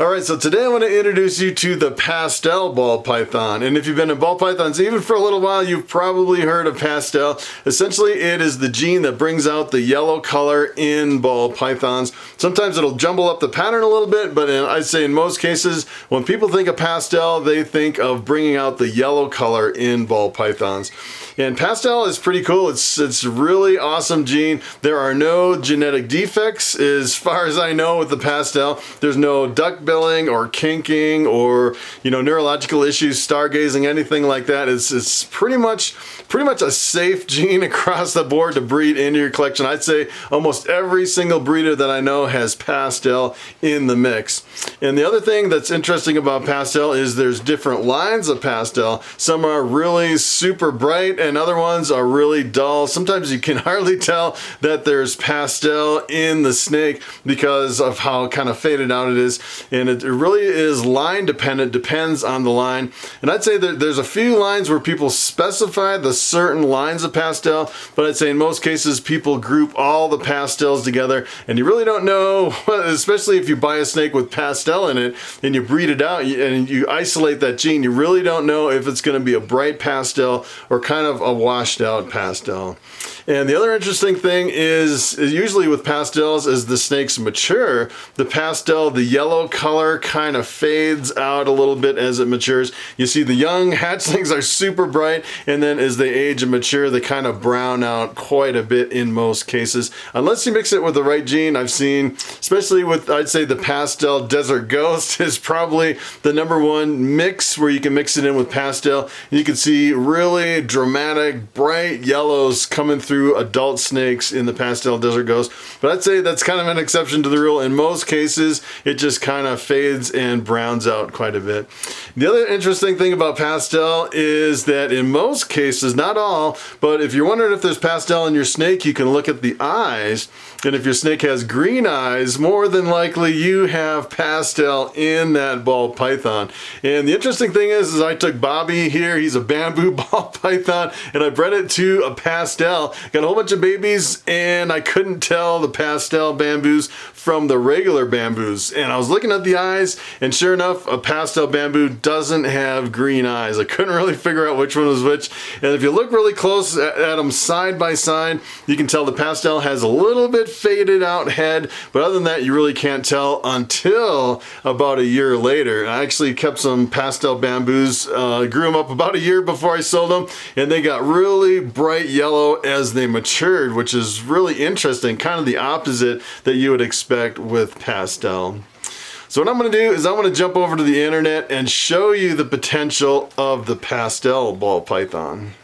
Alright, so today I want to introduce you to the pastel ball python. And if you've been in ball pythons even for a little while, you've probably heard of pastel. Essentially, it is the gene that brings out the yellow color in ball pythons. Sometimes it'll jumble up the pattern a little bit, but I'd say in most cases, when people think of pastel, they think of bringing out the yellow color in ball pythons. And pastel is pretty cool. It's a really awesome gene. There are no genetic defects as far as I know with the pastel. There's no duck billing or kinking or neurological issues, stargazing, anything like that. It's pretty much a safe gene across the board to breed into your collection. I'd say almost every single breeder that I know has pastel in the mix. And the other thing that's interesting about pastel is there's different lines of pastel. Some are really super bright and other ones are really dull. Sometimes you can hardly tell that there's pastel in the snake because of how kind of faded out it is. And it really is line dependent, depends on the line. And I'd say that there's a few lines where people specify the certain lines of pastel, but I'd say in most cases people group all the pastels together, and you really don't know, especially if you buy a snake with pastel in it and you breed it out and you isolate that gene, you really don't know if it's going to be a bright pastel or kind of a washed out pastel. And the other interesting thing is usually with pastels, as the snakes mature, the pastel, the yellow color kind of fades out a little bit as it matures. You see the young hatchlings are super bright, and then as they age and mature, they kind of brown out quite a bit in most cases. Unless you mix it with the right gene, I've seen, especially with, I'd say the pastel desert ghost is probably the #1 mix where you can mix it in with pastel. You can see really dramatic, bright yellows coming through adult snakes in the pastel desert ghost. But I'd say that's kind of an exception to the rule. In most cases, it just kind of fades and browns out quite a bit. The other interesting thing about pastel is that in most cases, not all, but if you're wondering if there's pastel in your snake, you can look at the eyes. And if your snake has green eyes, more than likely you have pastel in that ball python. And the interesting thing is I took Bobby here, he's a bamboo ball python, and I bred it to a pastel. Got a whole bunch of babies, and I couldn't tell the pastel bamboos from the regular bamboos. And I was looking at the eyes, and sure enough, a pastel bamboo doesn't have green eyes. I couldn't really figure out which one was which. And if you look really close at them side by side, you can tell the pastel has a little bit faded out head, but other than that, you really can't tell until about a year later. I actually kept some pastel bamboos, grew them up about a year before I sold them, and they got really bright yellow as they matured, which is really interesting, kind of the opposite that you would expect with pastel. So what I'm going to do is I'm going to jump over to the internet and show you the potential of the pastel ball python.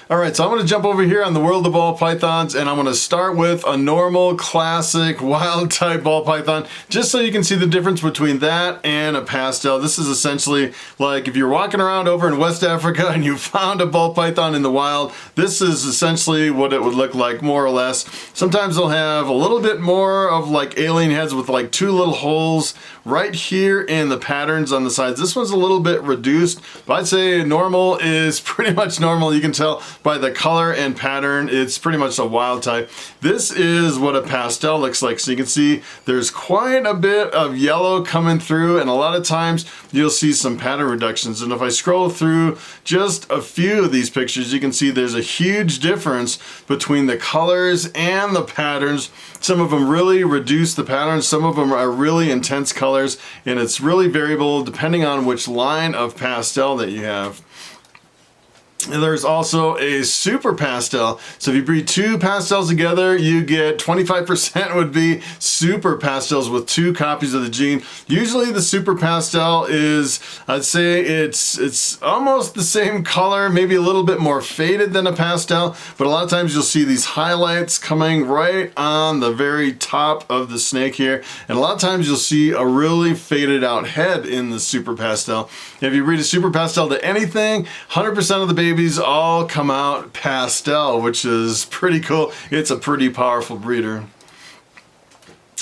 Alright, so I'm going to jump over here on the world of ball pythons, and I'm going to start with a normal, classic, wild type ball python, just so you can see the difference between that and a pastel. This is essentially like if you're walking around over in West Africa and you found a ball python in the wild, this is essentially what it would look like, more or less. Sometimes they'll have a little bit more of like alien heads with like 2 little holes right here in the patterns on the sides. This one's a little bit reduced, but I'd say normal is pretty much normal. You can tell by the color and pattern, it's pretty much a wild type. This is what a pastel looks like. So you can see there's quite a bit of yellow coming through, and a lot of times you'll see some pattern reductions. And if I scroll through just a few of these pictures, you can see there's a huge difference between the colors and the patterns. Some of them really reduce the patterns, some of them are really intense colors, and it's really variable depending on which line of pastel that you have. And there's also a super pastel. So if you breed 2 pastels together, you get 25% would be super pastels with 2 copies of the gene. Usually the super pastel is, I'd say it's almost the same color, maybe a little bit more faded than a pastel, but a lot of times you'll see these highlights coming right on the very top of the snake here. And a lot of times you'll see a really faded out head in the super pastel. If you breed a super pastel to anything, 100% of the babies all come out pastel, which is pretty cool. It's a pretty powerful breeder.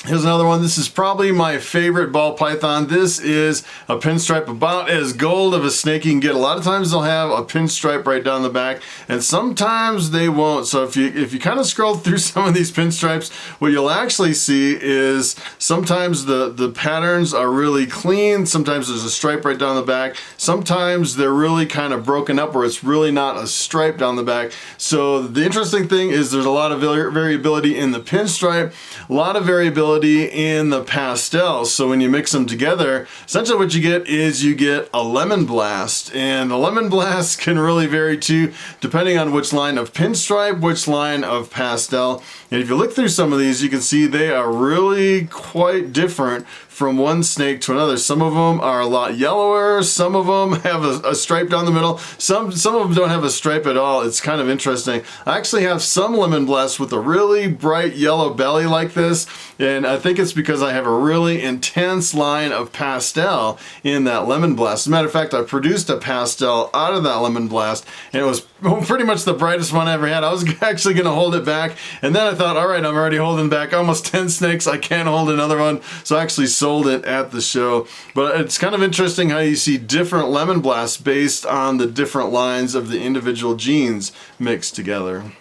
Here's another one. This is probably my favorite ball python. This is a pinstripe, about as gold of a snake you can get. A lot of times they'll have a pinstripe right down the back, and sometimes they won't. So if you kind of scroll through some of these pinstripes, what you'll actually see is sometimes the patterns are really clean. Sometimes there's a stripe right down the back. Sometimes they're really kind of broken up where it's really not a stripe down the back. So the interesting thing is there's a lot of variability in the pinstripe, a lot of variability in the pastel. So when you mix them together, essentially what you get is you get a lemon blast, and the lemon blast can really vary too depending on which line of pinstripe, which line of pastel. And if you look through some of these, you can see they are really quite different from one snake to another. Some of them are a lot yellower, some of them have a stripe down the middle, some of them don't have a stripe at all. It's kind of interesting. I actually have some lemon blasts with a really bright yellow belly like this, and I think it's because I have a really intense line of pastel in that lemon blast. As a matter of fact, I produced a pastel out of that lemon blast, and it was pretty much the brightest one I ever had. I was actually going to hold it back, and then I thought, all right, I'm already holding back almost 10 snakes. I can't hold another one. So I actually sold it at the show. But it's kind of interesting how you see different lemon blasts based on the different lines of the individual genes mixed together.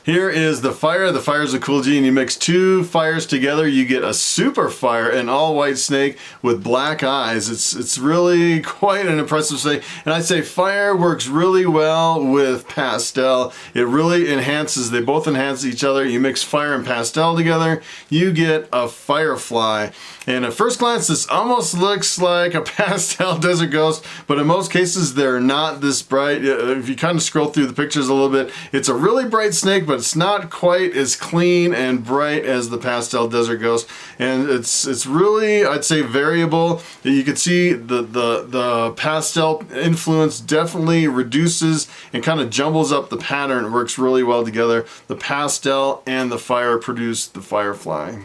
Here is the fire. The fire is a cool gene. You mix two fires together, you get a super fire, an all white snake with black eyes. It's really quite an impressive snake. And I'd say fire works really well with pastel. It really enhances, they both enhance each other. You mix fire and pastel together, you get a firefly. And at first glance, this almost looks like a pastel desert ghost, but in most cases, they're not this bright. If you kind of scroll through the pictures a little bit, it's a really bright snake, but it's not quite as clean and bright as the pastel desert ghost. And it's really, I'd say, variable. You can see the pastel influence definitely reduces and kind of jumbles up the pattern. It works really well together. The pastel and the fire produce the firefly.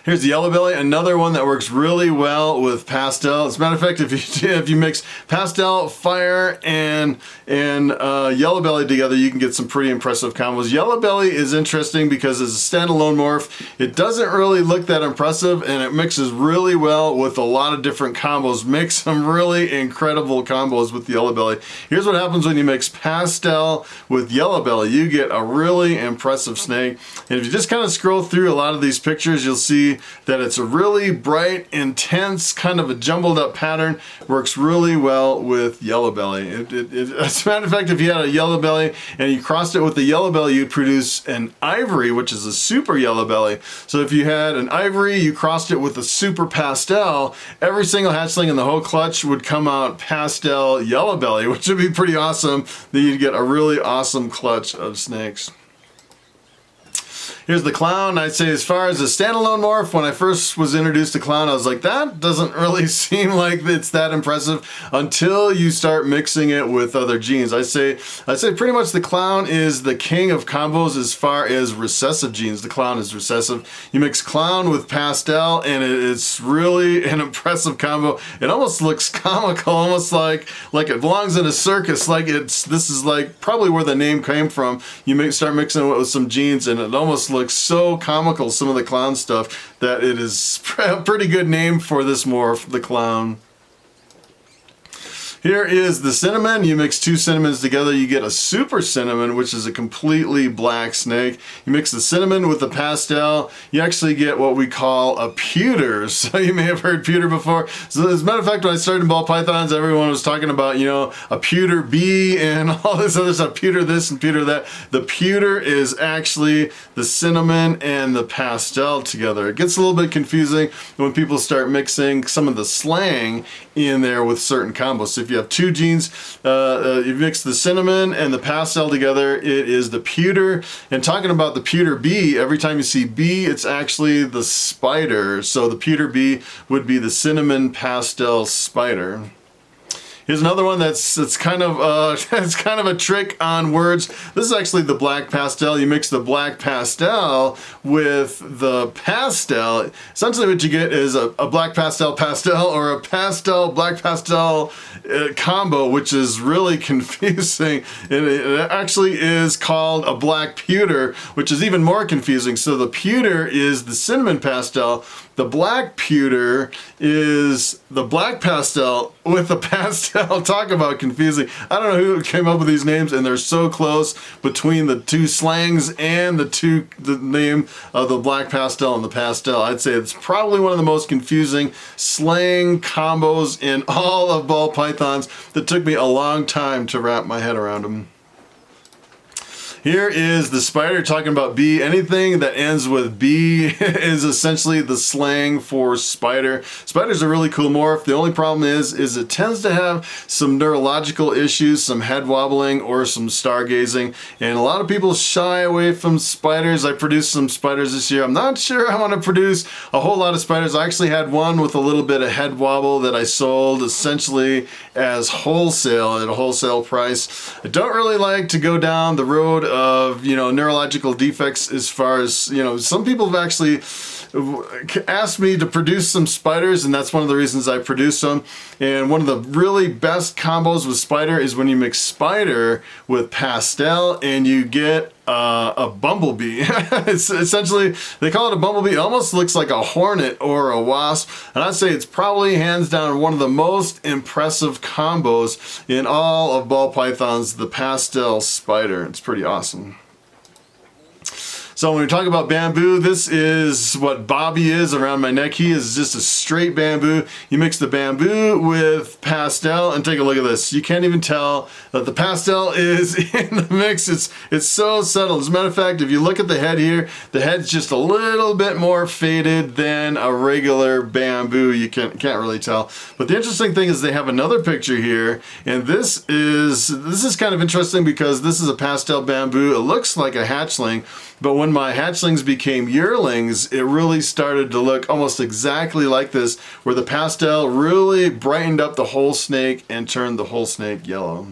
Here's the yellow belly, another one that works really well with pastel. As a matter of fact, if you mix pastel, fire, and yellow belly together, you can get some pretty impressive combos. Yellow belly is interesting because as a standalone morph, it doesn't really look that impressive, and it mixes really well with a lot of different combos. Make some really incredible combos with yellow belly. Here's what happens when you mix pastel with yellow belly. You get a really impressive snake. And if you just kind of scroll through a lot of these pictures, you'll see that it's a really bright, intense, kind of a jumbled up pattern. Works really well with yellow belly. As a matter of fact, if you had a yellow belly and you crossed it with the yellow belly, you'd produce an ivory, which is a super yellow belly. So if you had an ivory, you crossed it with a super pastel, every single hatchling in the whole clutch would come out pastel yellow belly, which would be pretty awesome. Then you'd get a really awesome clutch of snakes. Here's the clown. I'd say as far as a standalone morph, when I first was introduced to clown, I was like, that doesn't really seem like it's that impressive until you start mixing it with other genes. I'd say pretty much the clown is the king of combos as far as recessive genes. The clown is recessive. You mix clown with pastel and it's really an impressive combo. It almost looks comical, almost like it belongs in a circus. This is like probably where the name came from. You start mixing it with some genes and it almost looks so comical, some of the clown stuff, that it is a pretty good name for this morph, the clown. Here is the cinnamon. You mix two cinnamons together, you get a super cinnamon, which is a completely black snake. You mix the cinnamon with the pastel, you actually get what we call a pewter. So you may have heard pewter before. So as a matter of fact, when I started in ball pythons, everyone was talking about, a pewter bee and all this other stuff, pewter this and pewter that. The pewter is actually the cinnamon and the pastel together. It gets a little bit confusing when people start mixing some of the slang in there with certain combos. So if you have two genes, you mix the cinnamon and the pastel together, it is the pewter. And talking about the pewter bee, every time you see bee, it's actually the spider. So the pewter bee would be the cinnamon pastel spider. Here's another one that's kind of it's kind of a trick on words. This is actually the black pastel. You mix the black pastel with the pastel. Essentially what you get is a black pastel or a pastel black pastel combo, which is really confusing. And it actually is called a black pewter, which is even more confusing. So the pewter is the cinnamon pastel. The black pewter is the black pastel with the pastel. Talk about confusing. I don't know who came up with these names, and they're so close between the two slangs and the name of the black pastel and the pastel. I'd say it's probably one of the most confusing slang combos in all of ball pythons that took me a long time to wrap my head around them. Here is the spider, talking about bee. Anything that ends with bee is essentially the slang for spider. Spider's a really cool morph. The only problem is it tends to have some neurological issues, some head wobbling or some stargazing. And a lot of people shy away from spiders. I produced some spiders this year. I'm not sure I want to produce a whole lot of spiders. I actually had one with a little bit of head wobble that I sold essentially as wholesale at a wholesale price. I don't really like to go down the road of, you know, neurological defects as far as, you know, some people have actually asked me to produce some spiders, and that's one of the reasons I produce them. And one of the really best combos with spider is when you mix spider with pastel and you get a bumblebee. It's essentially, they call it a bumblebee. It almost looks like a hornet or a wasp, and I'd say it's probably hands down one of the most impressive combos in all of ball pythons, the pastel spider. It's pretty awesome. So when we talk about bamboo, this is what Bobby is around my neck. He is just a straight bamboo. You mix the bamboo with pastel and take a look at this. You can't even tell that the pastel is in the mix. It's so subtle. As a matter of fact, if you look at the head here, the head's just a little bit more faded than a regular bamboo. You can't really tell. But the interesting thing is they have another picture here, and this is kind of interesting because this is a pastel bamboo. It looks like a hatchling, but when my hatchlings became yearlings, it really started to look almost exactly like this, where the pastel really brightened up the whole snake and turned the whole snake yellow.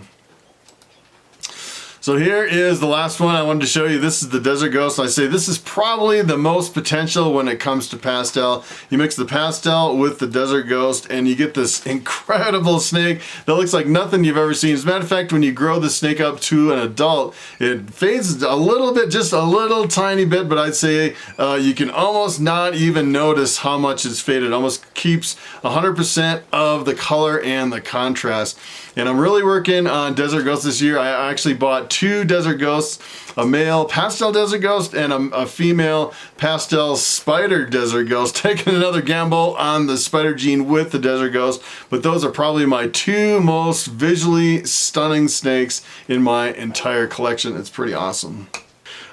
So here is the last one I wanted to show you. This is the Desert Ghost. I say this is probably the most potential when it comes to pastel. You mix the pastel with the Desert Ghost and you get this incredible snake that looks like nothing you've ever seen. As a matter of fact, when you grow the snake up to an adult, it fades a little bit, just a little tiny bit, but I'd say you can almost not even notice how much it's faded. It almost keeps 100% of the color and the contrast. And I'm really working on Desert Ghost this year. I actually bought 2 Desert Ghosts, a male pastel Desert Ghost and a female pastel spider Desert Ghost. Taking another gamble on the spider gene with the Desert Ghost, but those are probably my 2 most visually stunning snakes in my entire collection. It's pretty awesome.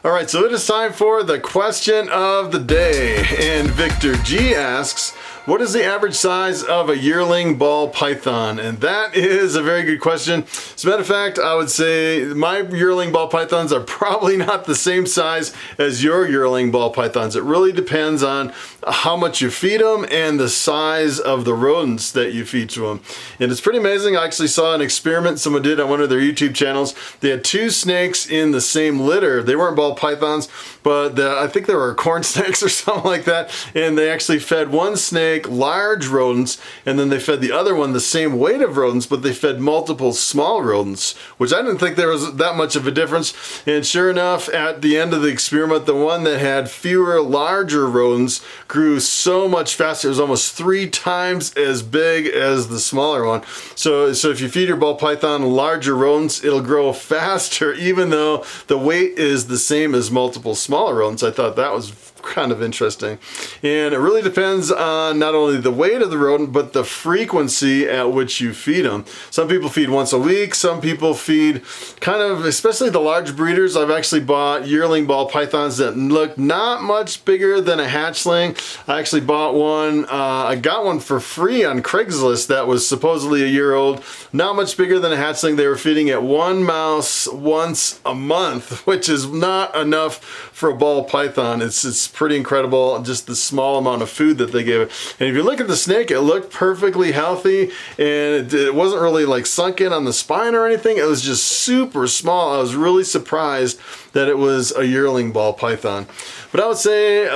All right, so it is time for the question of the day. And Victor G asks, what is the average size of a yearling ball python? And that is a very good question. As a matter of fact, I would say my yearling ball pythons are probably not the same size as your yearling ball pythons. It really depends on how much you feed them and the size of the rodents that you feed to them. And it's pretty amazing. I actually saw an experiment someone did on one of their YouTube channels. They had 2 snakes in the same litter. They weren't ball pythons, but I think they were corn snakes or something like that. And they actually fed one snake large rodents, and then they fed the other one the same weight of rodents, but they fed multiple small rodents, which I didn't think there was that much of a difference. And sure enough, at the end of the experiment, the one that had fewer larger rodents grew so much faster. It was almost 3 times as big as the smaller one. So if you feed your ball python larger rodents, it'll grow faster even though the weight is the same as multiple smaller rodents. I thought that was kind of interesting. And it really depends on not only the weight of the rodent, but the frequency at which you feed them. Some people feed once a week. Some people feed kind of, especially the large breeders. I've actually bought yearling ball pythons that look not much bigger than a hatchling. I actually bought one, I got one for free on Craigslist that was supposedly a year old. Not much bigger than a hatchling. They were feeding it 1 mouse once a month, which is not enough for a ball python. It's pretty incredible, just the small amount of food that they gave it. And if you look at the snake, it looked perfectly healthy, and it wasn't really like sunk in on the spine or anything. It was just super small. I was really surprised that it was a yearling ball python. But I would say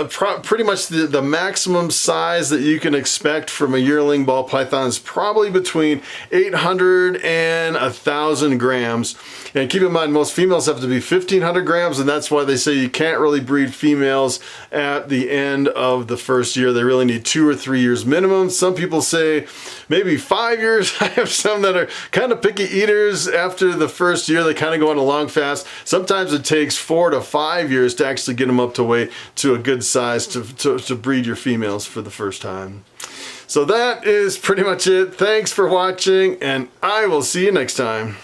pretty much the maximum size that you can expect from a yearling ball python is probably between 800 and 1,000 grams. And keep in mind, most females have to be 1,500 grams, and that's why they say you can't really breed females at the end of the first year. They really need 2 or 3 years minimum. Some people say maybe 5 years. I have some that are kind of picky eaters after the first year. They kind of go on a long fast. Sometimes it takes 4 to 5 years to actually get them up to weight to a good size to breed your females for the first time. So that is pretty much it. Thanks for watching, and I will see you next time.